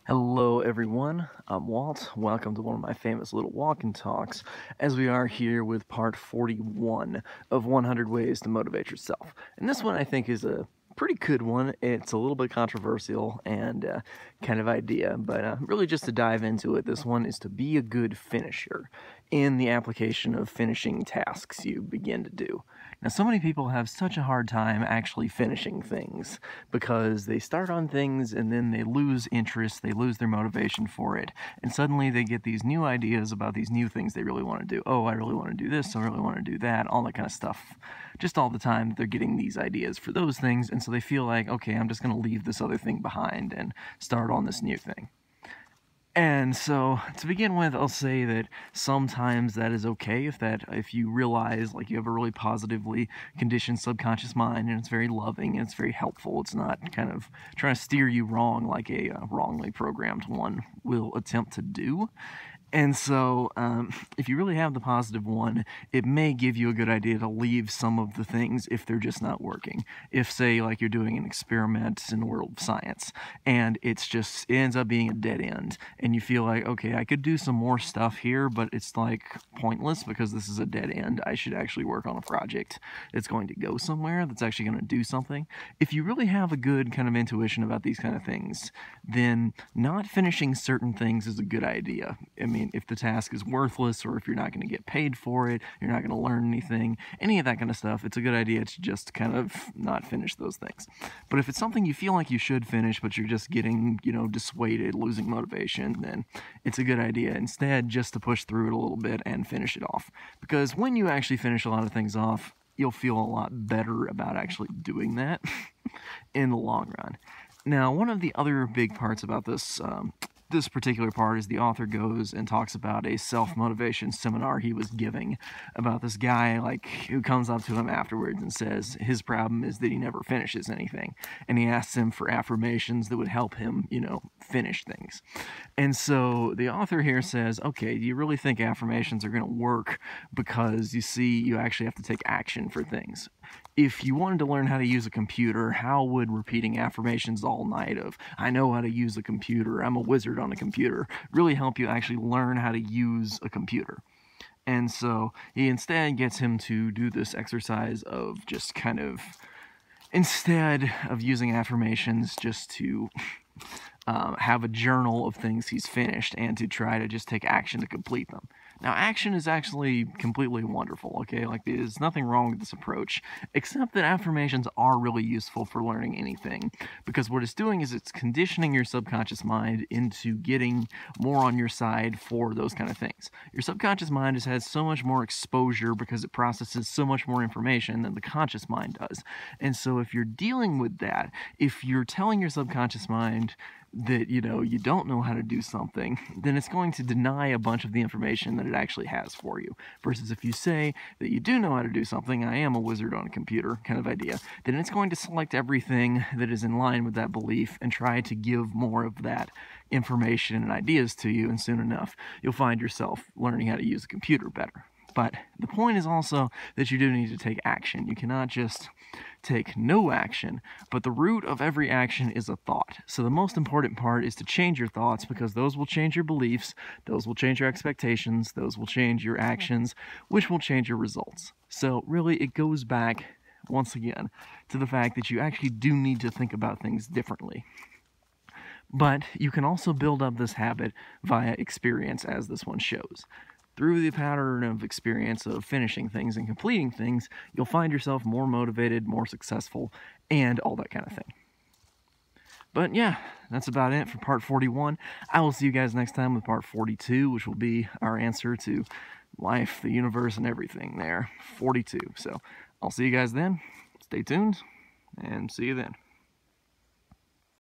Hello everyone, I'm Walt. Welcome to one of my famous little walk and talks as we are here with part 41 of 100 Ways to Motivate Yourself. And this one I think is a pretty good one. It's a little bit controversial and kind of idea, but really just to dive into it, this one is to be a good finisher in the application of finishing tasks you begin to do. Now, so many people have such a hard time actually finishing things because they start on things and then they lose interest, they lose their motivation for it, and suddenly they get these new ideas about these new things they really want to do. Oh, I really want to do this, I really want to do that, all that kind of stuff. Just all the time they're getting these ideas for those things, and so they feel like, okay, I'm just going to leave this other thing behind and start on this new thing. And so, to begin with, I'll say that sometimes that is okay if you realize like you have a really positively conditioned subconscious mind and it's very loving and it's very helpful. It's not kind of trying to steer you wrong like a wrongly programmed one will attempt to do. And so, if you really have the positive one, it may give you a good idea to leave some of the things if they're just not working. If, say, like you're doing an experiment in the world of science, and it ends up being a dead end, and you feel like, okay, I could do some more stuff here, but it's like pointless because this is a dead end. I should actually work on a project that's going to go somewhere, that's actually going to do something. If you really have a good kind of intuition about these kind of things, then not finishing certain things is a good idea. I mean, if the task is worthless or if you're not going to get paid for it, you're not going to learn anything, any of that kind of stuff, it's a good idea to just kind of not finish those things. But if it's something you feel like you should finish, but you're just getting, dissuaded, losing motivation, then it's a good idea instead just to push through it a little bit and finish it off. Because when you actually finish a lot of things off, you'll feel a lot better about actually doing that in the long run. Now, one of the other big parts about this particular part is the author goes and talks about a self-motivation seminar he was giving about this guy who comes up to him afterwards and says his problem is that he never finishes anything, and he asks him for affirmations that would help him finish things. And so the author here says, okay, do you really think affirmations are going to work? Because you actually have to take action for things. If you wanted to learn how to use a computer, how would repeating affirmations all night of, I know how to use a computer, I'm a wizard on a computer, really help you actually learn how to use a computer? And so he instead gets him to do this exercise of just kind of, instead of using affirmations, just to have a journal of things he's finished and to try to just take action to complete them. Now, action is actually completely wonderful, okay? There's nothing wrong with this approach, except that affirmations are really useful for learning anything, because what it's doing is it's conditioning your subconscious mind into getting more on your side for those kind of things. Your subconscious mind has had so much more exposure because it processes so much more information than the conscious mind does. And so if you're dealing with that, if you're telling your subconscious mind that, you don't know how to do something, then it's going to deny a bunch of the information that it actually has for you. Versus if you say that you do know how to do something, I am a wizard on a computer kind of idea, then it's going to select everything that is in line with that belief and try to give more of that information and ideas to you, and soon enough, you'll find yourself learning how to use a computer better. But the point is also that you do need to take action. You cannot just take no action, but the root of every action is a thought. So the most important part is to change your thoughts, because those will change your beliefs, those will change your expectations, those will change your actions, which will change your results. So really, it goes back, once again, to the fact that you actually do need to think about things differently. But you can also build up this habit via experience, as this one shows. Through the pattern of experience of finishing things and completing things, you'll find yourself more motivated, more successful, and all that kind of thing. But yeah, that's about it for part 41. I will see you guys next time with part 42, which will be our answer to life, the universe, and everything there. 42. So I'll see you guys then. Stay tuned, and see you then.